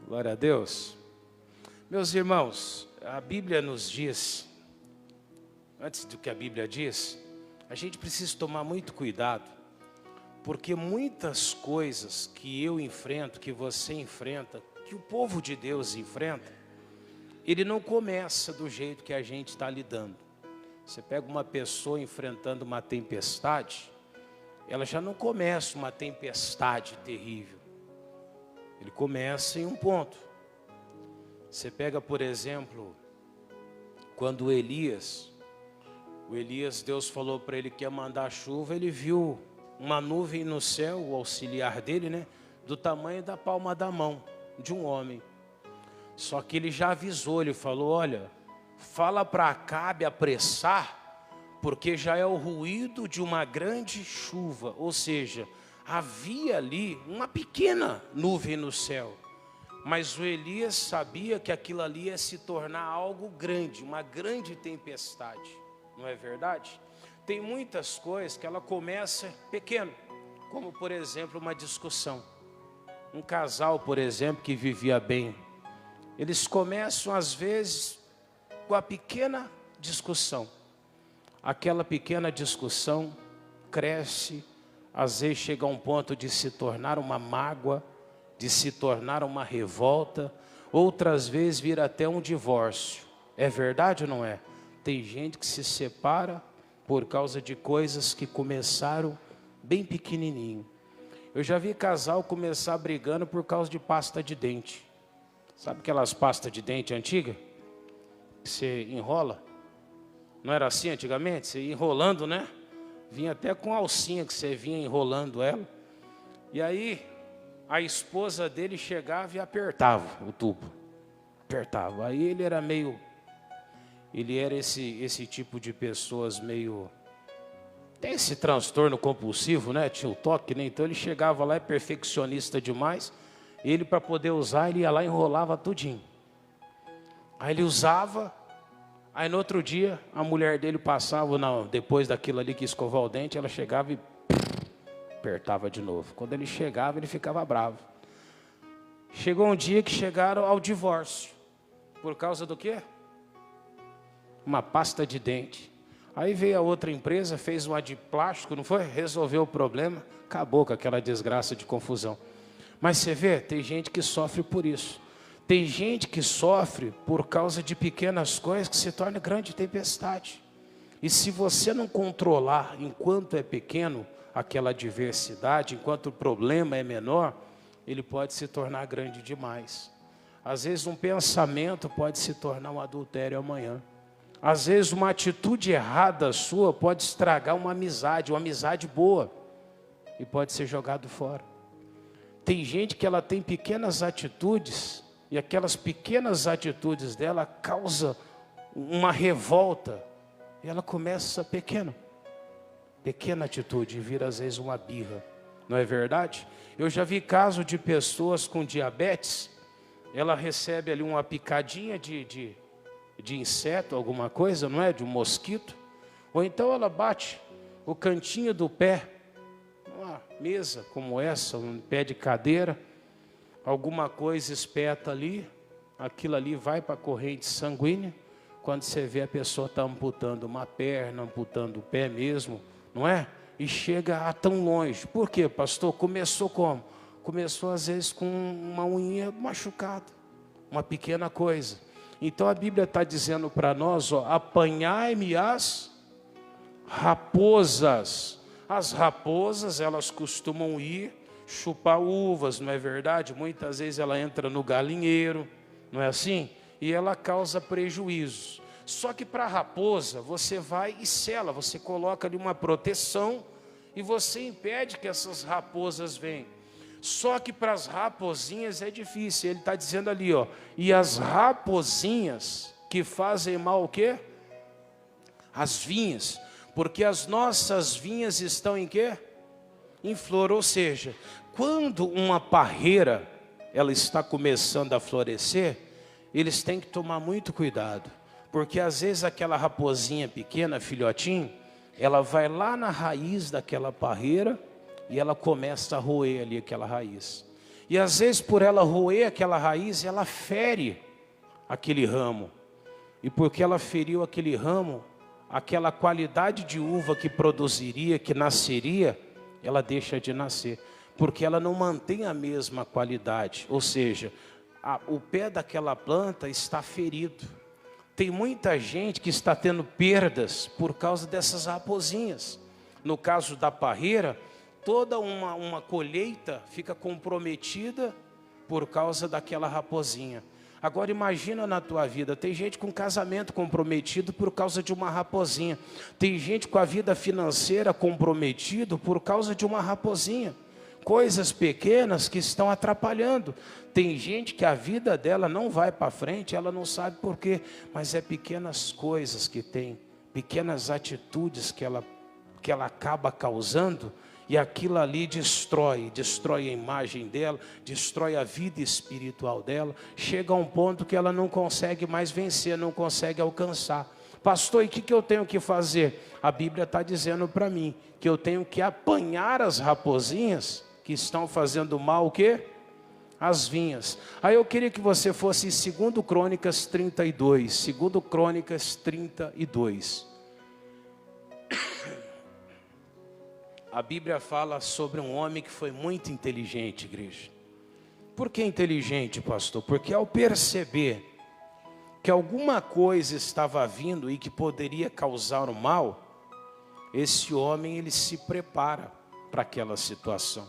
Glória a Deus. Meus irmãos, a Bíblia nos diz, antes do que a Bíblia diz, a gente precisa tomar muito cuidado, porque muitas coisas que eu enfrento, que você enfrenta, que o povo de Deus enfrenta, ele não começa do jeito que a gente está lidando. Você pega uma pessoa enfrentando uma tempestade, ela já não começa uma tempestade terrível. Ele começa em um ponto. Você pega, por exemplo, quando o Elias, Deus falou para ele que ia mandar chuva, ele viu uma nuvem no céu, o auxiliar dele, né, do tamanho da palma da mão de um homem. Só que ele já avisou, ele falou, olha, fala para Acabe apressar, porque já é o ruído de uma grande chuva. Ou seja, havia ali uma pequena nuvem no céu, mas o Elias sabia que aquilo ali ia se tornar algo grande, uma grande tempestade, não é verdade? Tem muitas coisas que ela começa pequeno, como por exemplo uma discussão. Um casal, por exemplo, que vivia bem, eles começam às vezes com a pequena discussão. Aquela pequena discussão cresce, às vezes chega a um ponto de se tornar uma mágoa, de se tornar uma revolta, outras vezes vira até um divórcio. É verdade ou não é? Tem gente que se separa por causa de coisas que começaram bem pequenininho. Eu já vi casal começar brigando por causa de pasta de dente. Sabe aquelas pastas de dente antigas? Que você enrola? Não era assim antigamente? Você ia enrolando, né? Vinha até com alcinha que você vinha enrolando ela. E aí, a esposa dele chegava e apertava o tubo. Apertava. Aí ele era meio... Ele era esse tipo de pessoas meio... Tem esse transtorno compulsivo, né? Tinha o toque, né? Então ele chegava lá, é perfeccionista demais. Ele, para poder usar, ele ia lá e enrolava tudinho. Aí ele usava... Aí no outro dia, a mulher dele passava, depois daquilo ali que escovar o dente, ela chegava e apertava de novo. Quando ele chegava, ele ficava bravo. Chegou um dia que chegaram ao divórcio. Por causa do quê? Uma pasta de dente. Aí veio a outra empresa, fez uma de plástico, não foi? Resolveu o problema, acabou com aquela desgraça de confusão. Mas você vê, tem gente que sofre por isso. Tem gente que sofre por causa de pequenas coisas que se torna grande tempestade. E se você não controlar enquanto é pequeno aquela adversidade, enquanto o problema é menor, ele pode se tornar grande demais. Às vezes um pensamento pode se tornar um adultério amanhã. Às vezes uma atitude errada sua pode estragar uma amizade boa, e pode ser jogado fora. Tem gente que ela tem pequenas atitudes, e aquelas pequenas atitudes dela causam uma revolta. E ela começa pequena atitude, e vira às vezes uma birra. Não é verdade? Eu já vi caso de pessoas com diabetes. Ela recebe ali uma picadinha de inseto, alguma coisa, não é? De um mosquito. Ou então ela bate o cantinho do pé, uma mesa como essa, um pé de cadeira, alguma coisa espeta ali, aquilo ali vai para a corrente sanguínea. Quando você vê, a pessoa está amputando uma perna, amputando o pé mesmo, não é? E chega a tão longe. Por quê, pastor? Começou como? Começou às vezes com uma unha machucada, uma pequena coisa. Então a Bíblia está dizendo para nós, ó, apanhai-me as raposas. As raposas, elas costumam ir chupar uvas, não é verdade? Muitas vezes ela entra no galinheiro, não é assim? E ela causa prejuízos. Só que para a raposa, você vai e sela, você coloca ali uma proteção e você impede que essas raposas venham. Só que para as raposinhas é difícil. Ele está dizendo ali, ó, e as raposinhas que fazem mal o quê? As vinhas, porque as nossas vinhas estão em quê? Em flor. Ou seja, quando uma parreira ela está começando a florescer, eles têm que tomar muito cuidado, porque às vezes aquela raposinha pequena, filhotinho, ela vai lá na raiz daquela parreira e ela começa a roer ali aquela raiz. E às vezes por ela roer aquela raiz, ela fere aquele ramo. E porque ela feriu aquele ramo, aquela qualidade de uva que produziria, que nasceria, ela deixa de nascer. Porque ela não mantém a mesma qualidade. Ou seja, o pé daquela planta está ferido. Tem muita gente que está tendo perdas por causa dessas raposinhas. No caso da parreira, toda uma colheita fica comprometida por causa daquela raposinha. Agora imagina na tua vida, tem gente com casamento comprometido por causa de uma raposinha. Tem gente com a vida financeira comprometido por causa de uma raposinha. Coisas pequenas que estão atrapalhando. Tem gente que a vida dela não vai para frente, ela não sabe por quê, mas é pequenas coisas que tem, pequenas atitudes que ela acaba causando, e aquilo ali destrói a imagem dela, destrói a vida espiritual dela, chega a um ponto que ela não consegue mais vencer, não consegue alcançar. Pastor, e o que eu tenho que fazer? A Bíblia está dizendo para mim que eu tenho que apanhar as raposinhas que estão fazendo mal, o quê? As vinhas. Aí eu queria que você fosse em 2 Crônicas 32, 2 Crônicas 32. A Bíblia fala sobre um homem que foi muito inteligente, igreja. Por que inteligente, pastor? Porque ao perceber que alguma coisa estava vindo e que poderia causar o mal, esse homem ele se prepara para aquela situação.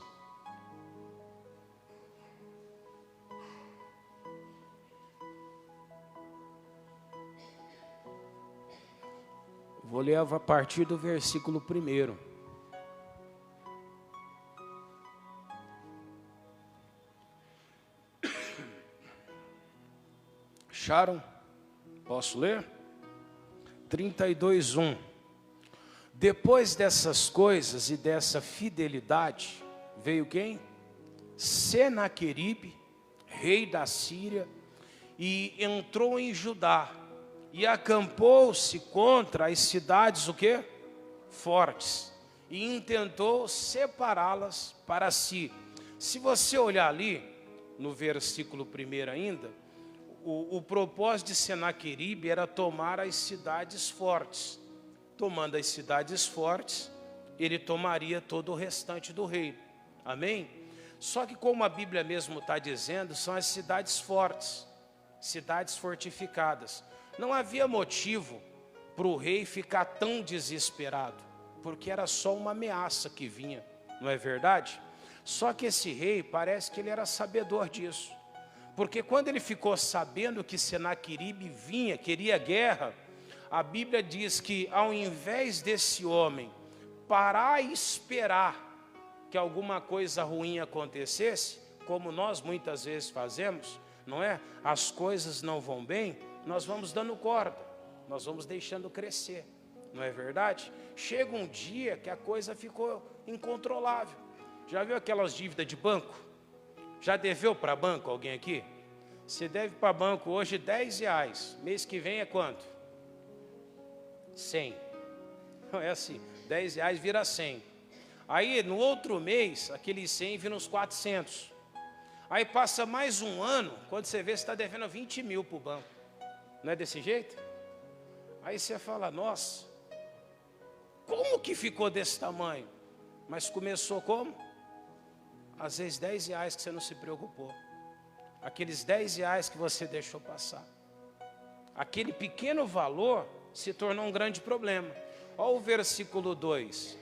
Vou ler a partir do versículo 1. Acharam? Posso ler? 32:1. Depois dessas coisas e dessa fidelidade, veio quem? Senaqueribe, rei da Síria, e entrou em Judá, e acampou-se contra as cidades, o quê? Fortes, e intentou separá-las para si. Se você olhar ali, no versículo 1 ainda, o propósito de Senaqueribe era tomar as cidades fortes. Tomando as cidades fortes, ele tomaria todo o restante do reino. Amém? Só que como a Bíblia mesmo está dizendo, são as cidades fortes, cidades fortificadas. Não havia motivo para o rei ficar tão desesperado, porque era só uma ameaça que vinha, não é verdade? Só que esse rei, parece que ele era sabedor disso. Porque quando ele ficou sabendo que Senaqueribe vinha, queria guerra, a Bíblia diz que ao invés desse homem parar e esperar que alguma coisa ruim acontecesse, como nós muitas vezes fazemos, não é? As coisas não vão bem, nós vamos dando corda, nós vamos deixando crescer, não é verdade? Chega um dia que a coisa ficou incontrolável. Já viu aquelas dívidas de banco? Já deveu para banco alguém aqui? Você deve para banco hoje R$10. Mês que vem é quanto? 100. Não é assim, R$10 vira 100. Aí no outro mês, aqueles 100 vira uns 400. Aí passa mais um ano, quando você vê, você está devendo 20 mil para o banco. Não é desse jeito? Aí você fala, nossa, como que ficou desse tamanho? Mas começou como? Às vezes R$10 que você não se preocupou. Aqueles R$10 que você deixou passar. Aquele pequeno valor se tornou um grande problema. Olha o versículo 2.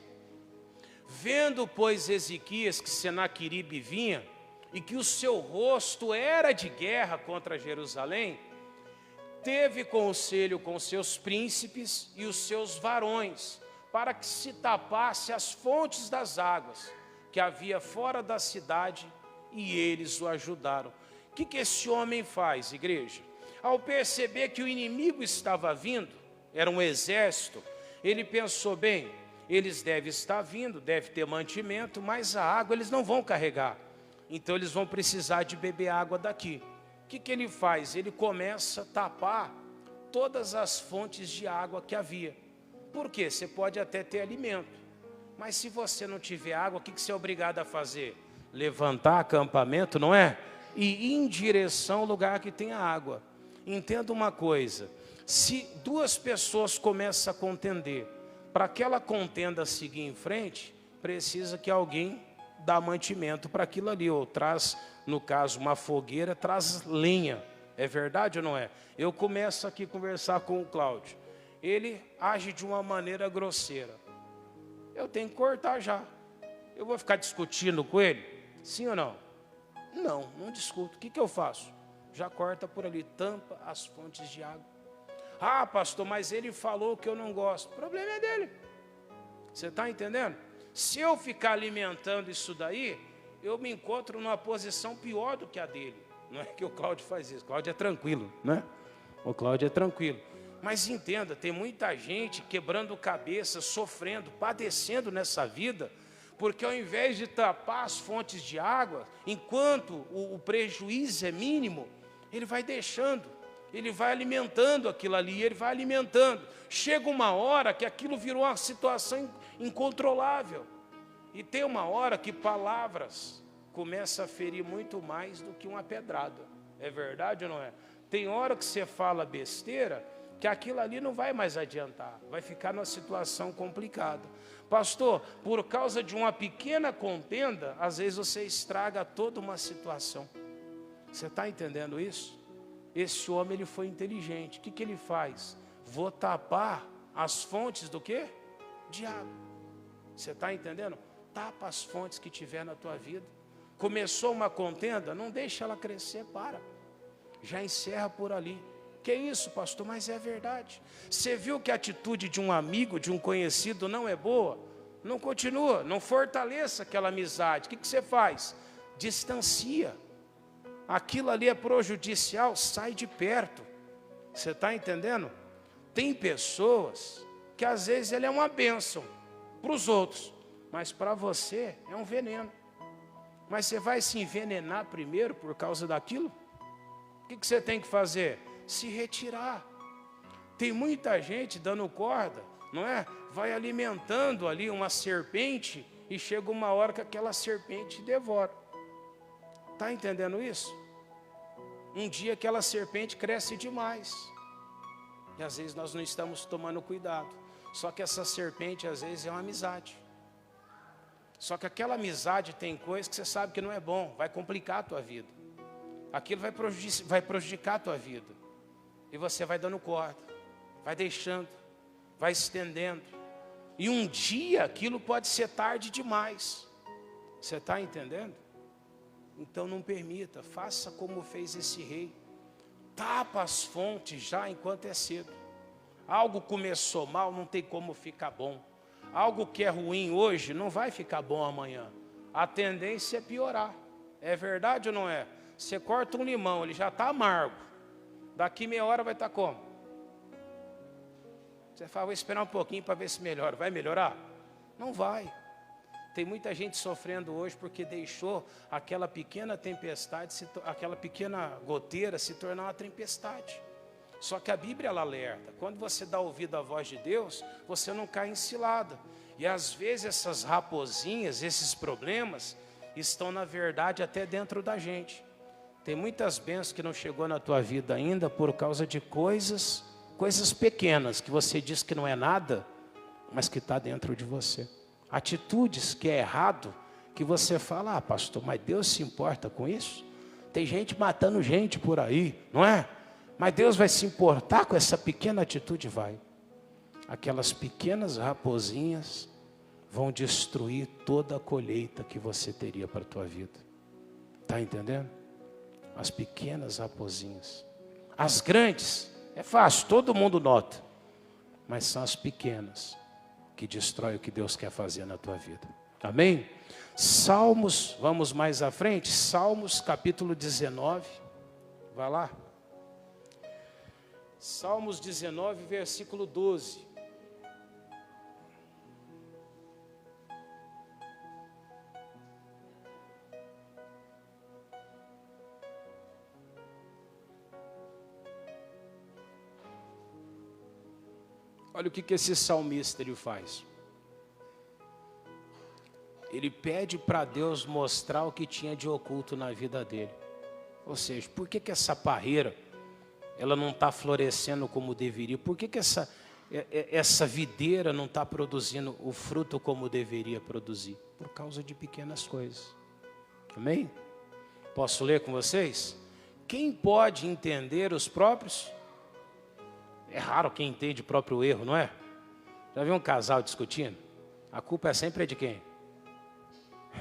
Vendo, pois, Ezequias que Senaqueribe vinha, e que o seu rosto era de guerra contra Jerusalém, teve conselho com seus príncipes e os seus varões, para que se tapasse as fontes das águas que havia fora da cidade, e eles o ajudaram. O que esse homem faz, igreja? Ao perceber que o inimigo estava vindo, era um exército, ele pensou, bem, eles devem estar vindo, deve ter mantimento, mas a água eles não vão carregar, então eles vão precisar de beber água daqui. O que ele faz? Ele começa a tapar todas as fontes de água que havia. Por quê? Você pode até ter alimento, mas se você não tiver água, o que você é obrigado a fazer? levantar acampamento, não é? E ir em direção ao lugar que tem água. Entenda uma coisa, se duas pessoas começam a contender, para aquela contenda seguir em frente, precisa que alguém dá mantimento para aquilo ali, ou traz, no caso, uma fogueira, traz lenha. É verdade ou não é? Eu começo aqui a conversar com o Cláudio. Ele age de uma maneira grosseira. Eu tenho que cortar já. Eu vou ficar discutindo com ele? Sim ou não? Não, não discuto. O que eu faço? Já corta por ali, tampa as fontes de água. Ah, pastor, mas ele falou que eu não gosto. O problema é dele. Você está entendendo? Se eu ficar alimentando isso daí, eu me encontro numa posição pior do que a dele. Não é que o Cláudio faz isso. O Cláudio é tranquilo, né? O Cláudio é tranquilo. Mas entenda, tem muita gente quebrando cabeça, sofrendo, padecendo nessa vida, porque ao invés de tapar as fontes de água, enquanto o prejuízo é mínimo, ele vai deixando, ele vai alimentando aquilo ali, ele vai alimentando. Chega uma hora que aquilo virou uma situação incontrolável. E tem uma hora que palavras começam a ferir muito mais do que uma pedrada. É verdade ou não é? Tem hora que você fala besteira, que aquilo ali não vai mais adiantar, vai ficar numa situação complicada. Pastor, por causa de uma pequena contenda, às vezes você estraga toda uma situação. Você está entendendo isso? Esse homem, ele foi inteligente. O que ele faz? Vou tapar as fontes do quê? De água. Você está entendendo? Tapa as fontes que tiver na tua vida. Começou uma contenda, não deixa ela crescer, para. Já encerra por ali. Que isso, pastor? Mas é verdade. Você viu que a atitude de um amigo, de um conhecido não é boa? Não continua, não fortaleça aquela amizade. O que você faz? Distancia. Aquilo ali é prejudicial, sai de perto. Você está entendendo? Tem pessoas que às vezes ele é uma bênção para os outros, mas para você é um veneno. Mas você vai se envenenar primeiro por causa daquilo? O que você tem que fazer? Se retirar. Tem muita gente dando corda, não é? Vai alimentando ali uma serpente e chega uma hora que aquela serpente devora. Está entendendo isso? Um dia aquela serpente cresce demais. E às vezes nós não estamos tomando cuidado. Só que essa serpente às vezes é uma amizade. Só que aquela amizade tem coisas que você sabe que não é bom, vai complicar a tua vida. Aquilo vai prejudicar a tua vida. E você vai dando corda, vai deixando, vai estendendo. E um dia aquilo pode ser tarde demais. Você está entendendo? Então não permita, faça como fez esse rei. Tapa as fontes já enquanto é cedo. Algo começou mal, não tem como ficar bom. Algo que é ruim hoje não vai ficar bom amanhã. A tendência é piorar. É verdade ou não é? Você corta um limão, ele já está amargo. Daqui meia hora vai estar como? Você fala, vou esperar um pouquinho para ver se melhora. Vai melhorar? Não vai. Tem muita gente sofrendo hoje porque deixou aquela pequena tempestade, aquela pequena goteira se tornar uma tempestade. Só que a Bíblia, ela alerta. Quando você dá ouvido à voz de Deus, você não cai em cilada. E às vezes essas raposinhas, esses problemas, estão na verdade até dentro da gente. Tem muitas bênçãos que não chegou na tua vida ainda por causa de coisas pequenas, que você diz que não é nada, mas que está dentro de você. Atitudes que é errado, que você fala, ah, pastor, mas Deus se importa com isso? Tem gente matando gente por aí, não é? Mas Deus vai se importar com essa pequena atitude? Vai. Aquelas pequenas raposinhas vão destruir toda a colheita que você teria para a tua vida. Está entendendo? As pequenas raposinhas. As grandes, é fácil, todo mundo nota. Mas são as pequenas que destroem o que Deus quer fazer na tua vida. Amém? Salmos, vamos mais à frente. Salmos capítulo 19. Vai lá. Salmos 19, versículo 12. Olha o que esse salmista ele faz. ele pede para Deus mostrar o que tinha de oculto na vida dele. Ou seja, por que essa parreira ela não está florescendo como deveria? Por que essa videira não está produzindo o fruto como deveria produzir? Por causa de pequenas coisas. Amém? Posso ler com vocês? Quem pode entender os próprios? É raro quem entende o próprio erro, não é? Já viu um casal discutindo? A culpa é sempre de quem?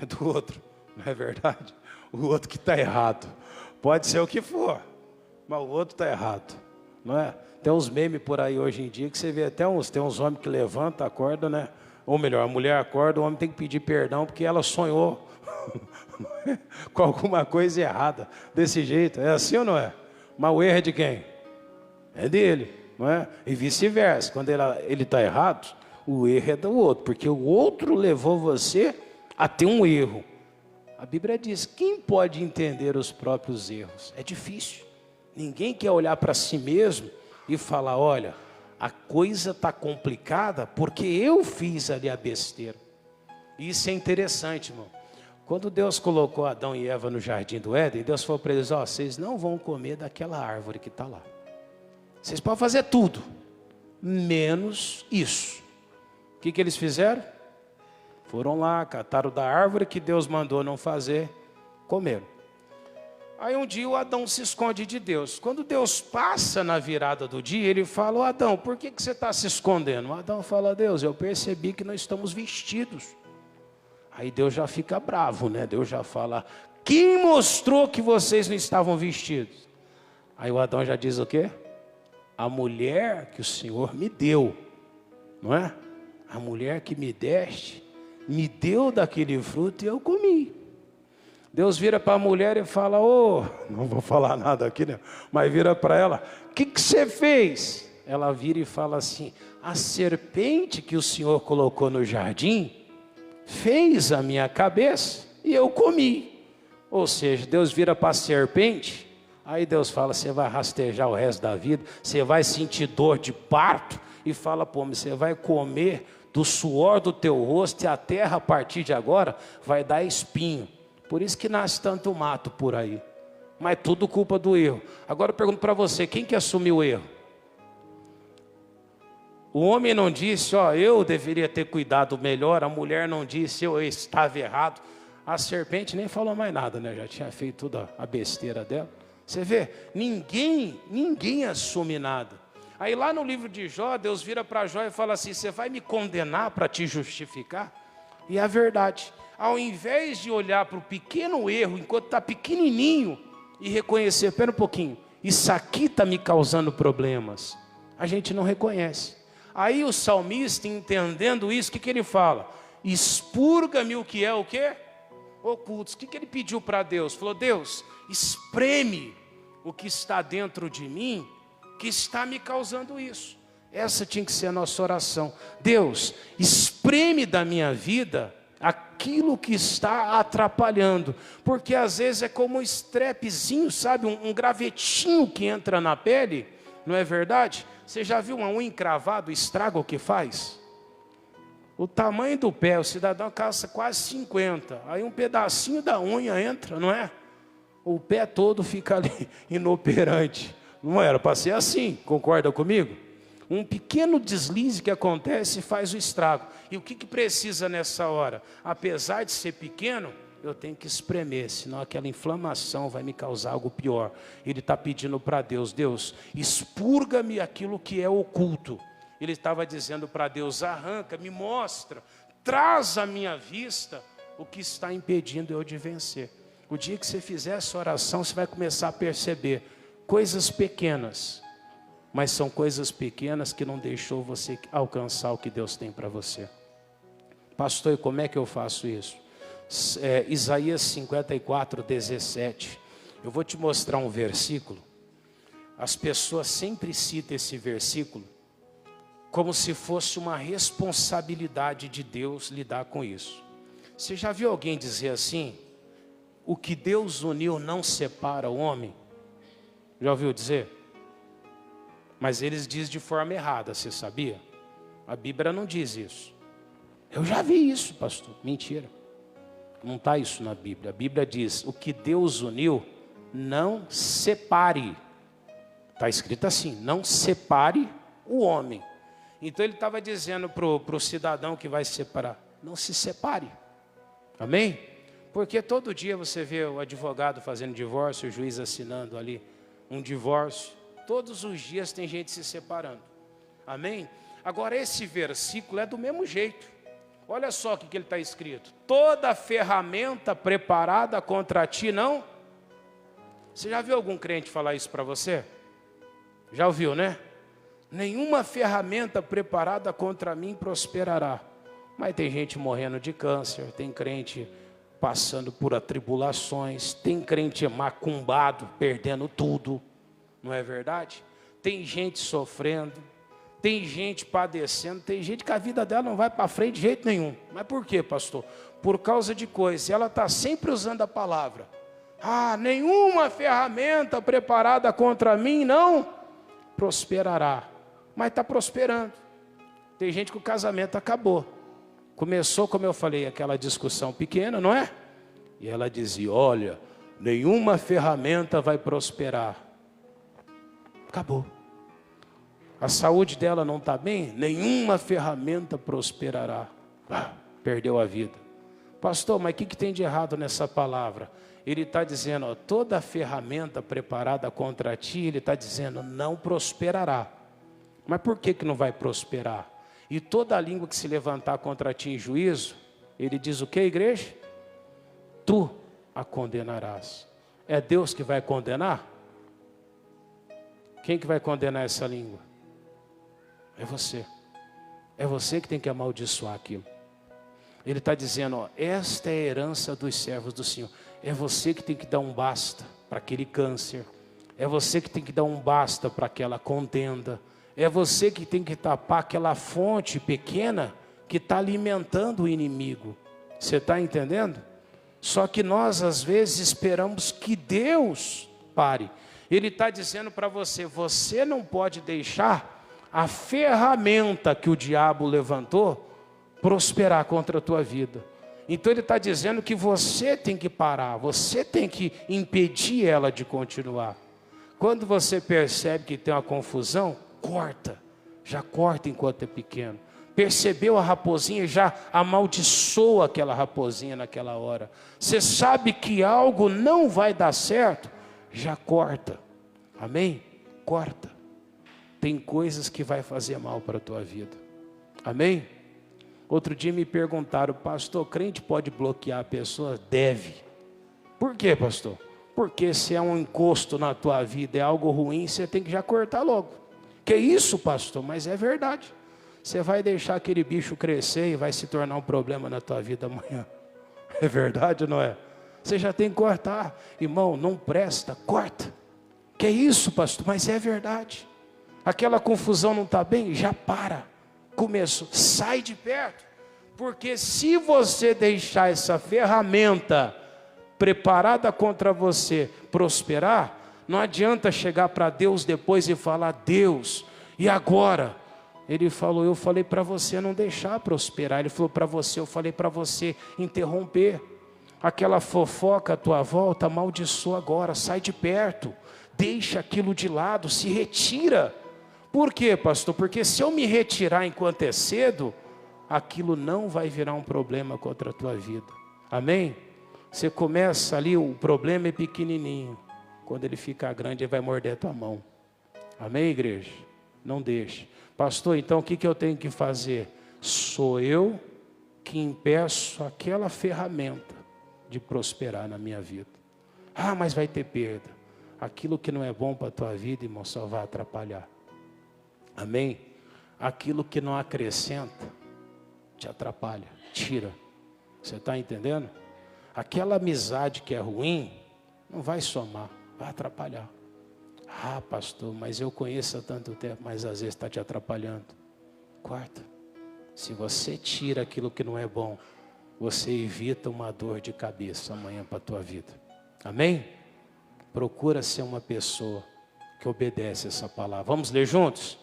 É do outro, não é verdade? O outro que está errado. Pode ser o que for, mas o outro está errado, não é? Tem uns memes por aí hoje em dia que você vê até tem uns homens que levantam, acordam, né? Ou melhor, a mulher acorda, o homem tem que pedir perdão porque ela sonhou com alguma coisa errada. Desse jeito, é assim ou não é? Mas o erro é de quem? É dele, não é? E vice-versa, quando ele está errado, o erro é do outro, porque o outro levou você a ter um erro. A Bíblia diz, quem pode entender os próprios erros? É difícil. Ninguém quer olhar para si mesmo e falar, olha, a coisa está complicada porque eu fiz ali a besteira. Isso é interessante, irmão. Quando Deus colocou Adão e Eva no jardim do Éden, Deus falou para eles, ó, vocês não vão comer daquela árvore que está lá. Vocês podem fazer tudo, menos isso. O que eles fizeram? Foram lá, cataram da árvore que Deus mandou não fazer, comeram. Aí um dia o Adão se esconde de Deus. Quando Deus passa na virada do dia, ele fala, Adão, por que você está se escondendo? O Adão fala, Deus, eu percebi que nós estamos vestidos. Aí Deus já fica bravo, né? Deus já fala, quem mostrou que vocês não estavam vestidos? Aí o Adão já diz o quê? A mulher que o Senhor me deu, não é? A mulher que me deste, me deu daquele fruto e eu comi. Deus vira para a mulher e fala, não vou falar nada aqui, né? Mas vira para ela, o que você fez? Ela vira e fala assim, a serpente que o Senhor colocou no jardim, fez a minha cabeça e eu comi. Ou seja, Deus vira para a serpente, aí Deus fala, você vai rastejar o resto da vida, você vai sentir dor de parto, e fala, pô, você vai comer do suor do teu rosto, e a terra a partir de agora vai dar espinho. Por isso que nasce tanto mato por aí. Mas tudo culpa do erro. Agora eu pergunto para você, quem que assumiu o erro? O homem não disse, eu deveria ter cuidado melhor. A mulher não disse, eu estava errado. A serpente nem falou mais nada, né? Já tinha feito toda a besteira dela. Você vê, ninguém assume nada. Aí lá no livro de Jó, Deus vira para Jó e fala assim, você vai me condenar para te justificar? E é a verdade. Ao invés de olhar para o pequeno erro, enquanto está pequenininho, e reconhecer, pera um pouquinho, isso aqui está me causando problemas, a gente não reconhece. Aí o salmista, entendendo isso, o que ele fala? Expurga-me o que é o quê? Ocultos. O que ele pediu para Deus? Falou, Deus, espreme o que está dentro de mim, que está me causando isso. Essa tinha que ser a nossa oração. Deus, espreme da minha vida aquilo que está atrapalhando, porque às vezes é como um estrepezinho, sabe, um gravetinho que entra na pele, não é verdade? Você já viu uma unha encravada, o estrago que faz? O tamanho do pé, o cidadão calça quase 50, aí um pedacinho da unha entra, não é? O pé todo fica ali inoperante, não era para ser assim, concorda comigo? Um pequeno deslize que acontece faz o estrago. E o que precisa nessa hora? Apesar de ser pequeno, eu tenho que espremer, senão aquela inflamação vai me causar algo pior. Ele está pedindo para Deus, Deus, expurga-me aquilo que é oculto. Ele estava dizendo para Deus, arranca, me mostra, traz à minha vista o que está impedindo eu de vencer. O dia que você fizer essa oração, você vai começar a perceber coisas pequenas, mas são coisas pequenas que não deixou você alcançar o que Deus tem para você. Pastor, e como é que eu faço isso? Isaías 54, 17. Eu vou te mostrar um versículo. As pessoas sempre citam esse versículo como se fosse uma responsabilidade de Deus lidar com isso. Você já viu alguém dizer assim? O que Deus uniu não separa o homem? Já ouviu dizer? Mas eles dizem de forma errada, você sabia? A Bíblia não diz isso. Eu já vi isso, pastor. Mentira. Não está isso na Bíblia. A Bíblia diz, o que Deus uniu, não separe. Está escrito assim, não separe o homem. Então ele estava dizendo para o cidadão que vai se separar, não se separe. Amém? Porque todo dia você vê o advogado fazendo divórcio, o juiz assinando ali um divórcio. Todos os dias tem gente se separando. Amém? Agora esse versículo é do mesmo jeito. Olha só o que ele está escrito. Toda ferramenta preparada contra ti, não? Você já viu algum crente falar isso para você? Já ouviu, né? Nenhuma ferramenta preparada contra mim prosperará. Mas tem gente morrendo de câncer, tem crente passando por atribulações, tem crente macumbado, perdendo tudo. Não é verdade? Tem gente sofrendo, tem gente padecendo, tem gente que a vida dela não vai para frente de jeito nenhum. Mas por quê, pastor? Por causa de coisas. Ela está sempre usando a palavra. Ah, nenhuma ferramenta preparada contra mim não prosperará. Mas está prosperando. Tem gente que o casamento acabou. Começou, como eu falei, aquela discussão pequena, não é? E ela dizia, olha, nenhuma ferramenta vai prosperar. Acabou. A saúde dela não está bem? Nenhuma ferramenta prosperará. Perdeu a vida. Pastor, mas o que tem de errado nessa palavra? Ele está dizendo, ó, toda ferramenta preparada contra ti, ele está dizendo, não prosperará. Mas por que não vai prosperar? E toda a língua que se levantar contra ti em juízo, ele diz o que, igreja? Tu a condenarás. É Deus que vai condenar? Quem que vai condenar essa língua? É você. É você que tem que amaldiçoar aquilo. Ele está dizendo, ó, esta é a herança dos servos do Senhor. É você que tem que dar um basta para aquele câncer. É você que tem que dar um basta para aquela contenda. É você que tem que tapar aquela fonte pequena que está alimentando o inimigo. Você está entendendo? Só que nós às vezes esperamos que Deus pare. Ele está dizendo para você, você não pode deixar a ferramenta que o diabo levantou prosperar contra a tua vida. Então ele está dizendo que você tem que parar, você tem que impedir ela de continuar. Quando você percebe que tem uma confusão, corta, já corta enquanto é pequeno. Percebeu a raposinha, já amaldiçoa aquela raposinha naquela hora. Você sabe que algo não vai dar certo, já corta. Amém? Corta. Tem coisas que vai fazer mal para a tua vida. Amém? Outro dia me perguntaram, pastor, crente pode bloquear a pessoa? Deve. Por quê, pastor? Porque se é um encosto na tua vida, é algo ruim, você tem que já cortar logo. Que isso, pastor? Mas é verdade. Você vai deixar aquele bicho crescer e vai se tornar um problema na tua vida amanhã. É verdade ou não é? Você já tem que cortar. Irmão, não presta, corta. Que isso, pastor? Mas é verdade. Aquela confusão não está bem? Já para. Começo, sai de perto. Porque se você deixar essa ferramenta preparada contra você prosperar, não adianta chegar para Deus depois e falar, Deus, e agora? Ele falou, eu falei para você não deixar prosperar. Ele falou para você, eu falei para você interromper. Aquela fofoca à tua volta, amaldiçoa agora, sai de perto. Deixa aquilo de lado, se retira. Por quê, pastor? Porque se eu me retirar enquanto é cedo, aquilo não vai virar um problema contra a tua vida. Amém? Você começa ali, o problema é pequenininho. Quando ele ficar grande, ele vai morder a tua mão. Amém, igreja? Não deixe. Pastor, então o que eu tenho que fazer? Sou eu que impeço aquela ferramenta de prosperar na minha vida. Ah, mas vai ter perda. Aquilo que não é bom para a tua vida, irmão, só vai atrapalhar. Amém? Aquilo que não acrescenta, te atrapalha, tira. Você está entendendo? Aquela amizade que é ruim, não vai somar, vai atrapalhar. Ah, pastor, mas eu conheço há tanto tempo, mas às vezes está te atrapalhando. Corta. Se você tira aquilo que não é bom, você evita uma dor de cabeça amanhã para a tua vida. Amém? Procura ser uma pessoa que obedece essa palavra. Vamos ler juntos?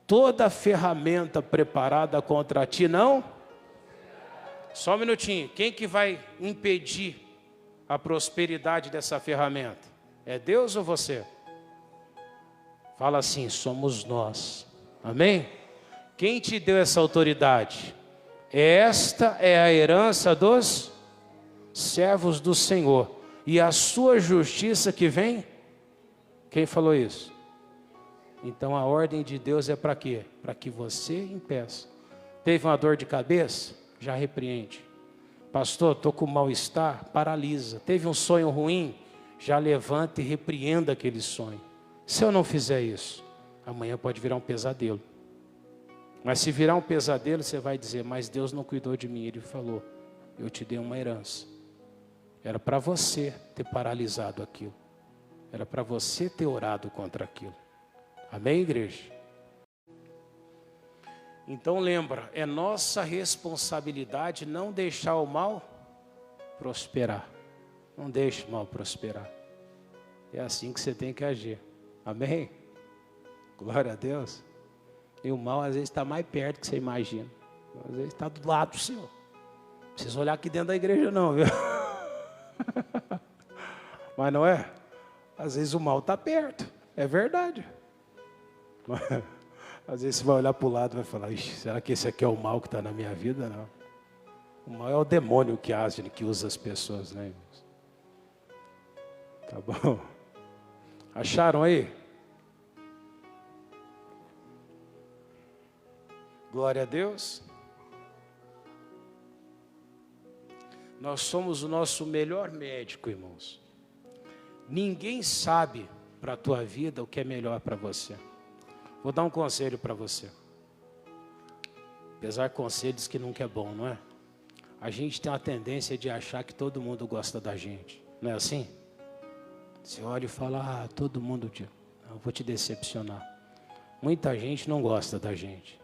Toda ferramenta preparada contra ti não Só um minutinho. Quem que vai impedir a prosperidade dessa ferramenta? É Deus ou você? Fala assim, somos nós. Amém? Quem te deu essa autoridade? Esta é a herança dos servos do Senhor. E a sua justiça que vem? Quem falou isso? Então a ordem de Deus é para quê? Para que você impeça. Teve uma dor de cabeça? Já repreende. Pastor, estou com mal-estar? Paralisa. Teve um sonho ruim? Já levanta e repreenda aquele sonho. Se eu não fizer isso, amanhã pode virar um pesadelo. Mas se virar um pesadelo, você vai dizer, mas Deus não cuidou de mim. Ele falou, eu te dei uma herança. Era para você ter paralisado aquilo. Era para você ter orado contra aquilo. Amém, igreja? Então lembra, é nossa responsabilidade não deixar o mal prosperar. Não deixe o mal prosperar. É assim que você tem que agir. Amém? Glória a Deus. E o mal às vezes está mais perto do que você imagina. Às vezes está do lado do seu. Não precisa olhar aqui dentro da igreja não, viu? Mas não é? Às vezes o mal está perto. É verdade. Mas, às vezes você vai olhar para o lado e vai falar, ixi, será que esse aqui é o mal que está na minha vida? Não. O mal é o demônio que age, que usa as pessoas, né, irmãos? Tá bom? Acharam aí? Glória a Deus. Nós somos o nosso melhor médico, irmãos. Ninguém sabe para a tua vida o que é melhor para você. Vou dar um conselho para você. Apesar de conselhos que nunca é bom, não é? A gente tem uma tendência de achar que todo mundo gosta da gente. Não é assim? Você olha e fala, todo mundo... Eu vou te decepcionar. Muita gente não gosta da gente.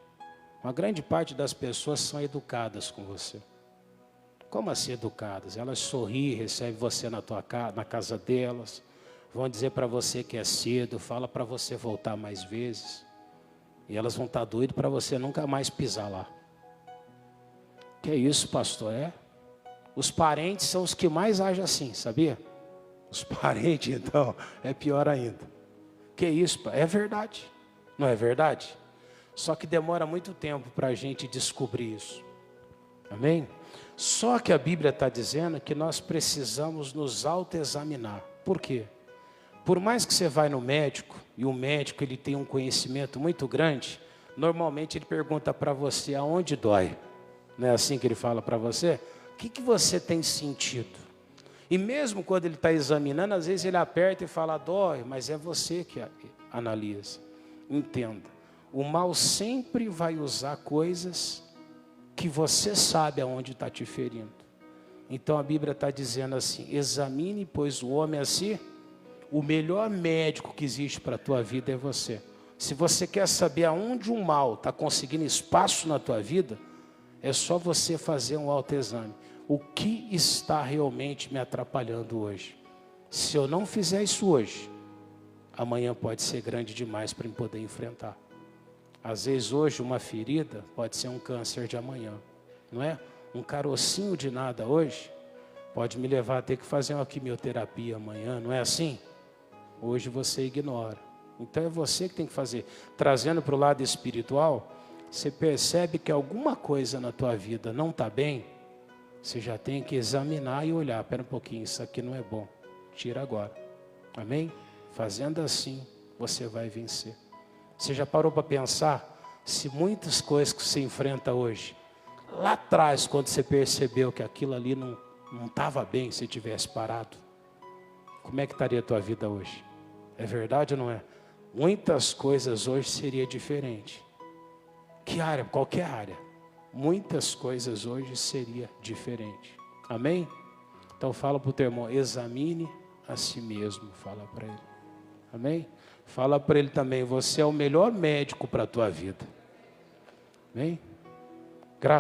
Uma grande parte das pessoas são educadas com você. Como assim educadas? Elas sorriem, recebem você na casa delas, vão dizer para você que é cedo, fala para você voltar mais vezes. E elas vão estar doidas para você nunca mais pisar lá. Que é isso, pastor? Os parentes são os que mais agem assim, sabia? Os parentes, então, é pior ainda. Que isso, é verdade. Não é verdade? Só que demora muito tempo para a gente descobrir isso. Amém? Só que a Bíblia está dizendo que nós precisamos nos autoexaminar. Por quê? Por mais que você vá no médico, e o médico ele tem um conhecimento muito grande, normalmente ele pergunta para você aonde dói. Não é assim que ele fala para você? O que você tem sentido? E mesmo quando ele está examinando, às vezes ele aperta e fala, dói, mas é você que analisa. Entenda, o mal sempre vai usar coisas que você sabe aonde está te ferindo. Então a Bíblia está dizendo assim, examine, pois o homem assim, o melhor médico que existe para a tua vida é você. Se você quer saber aonde o mal está conseguindo espaço na tua vida, é só você fazer um autoexame. O que está realmente me atrapalhando hoje? Se eu não fizer isso hoje, amanhã pode ser grande demais para eu poder enfrentar. Às vezes hoje uma ferida pode ser um câncer de amanhã, não é? Um carocinho de nada hoje pode me levar a ter que fazer uma quimioterapia amanhã, não é assim? Hoje você ignora. Então é você que tem que fazer. Trazendo para o lado espiritual, você percebe que alguma coisa na tua vida não está bem, você já tem que examinar e olhar, espera um pouquinho, isso aqui não é bom, tira agora. Amém? Fazendo assim, você vai vencer. Você já parou para pensar se muitas coisas que você enfrenta hoje, lá atrás, quando você percebeu que aquilo ali não estava bem, se tivesse parado, como é que estaria a tua vida hoje? É verdade ou não é? Muitas coisas hoje seria diferente. Que área? Qualquer área. Muitas coisas hoje seria diferente. Amém? Então fala para o teu irmão, examine a si mesmo, fala para ele. Amém? Fala para ele também, você é o melhor médico para a tua vida. Amém? Graças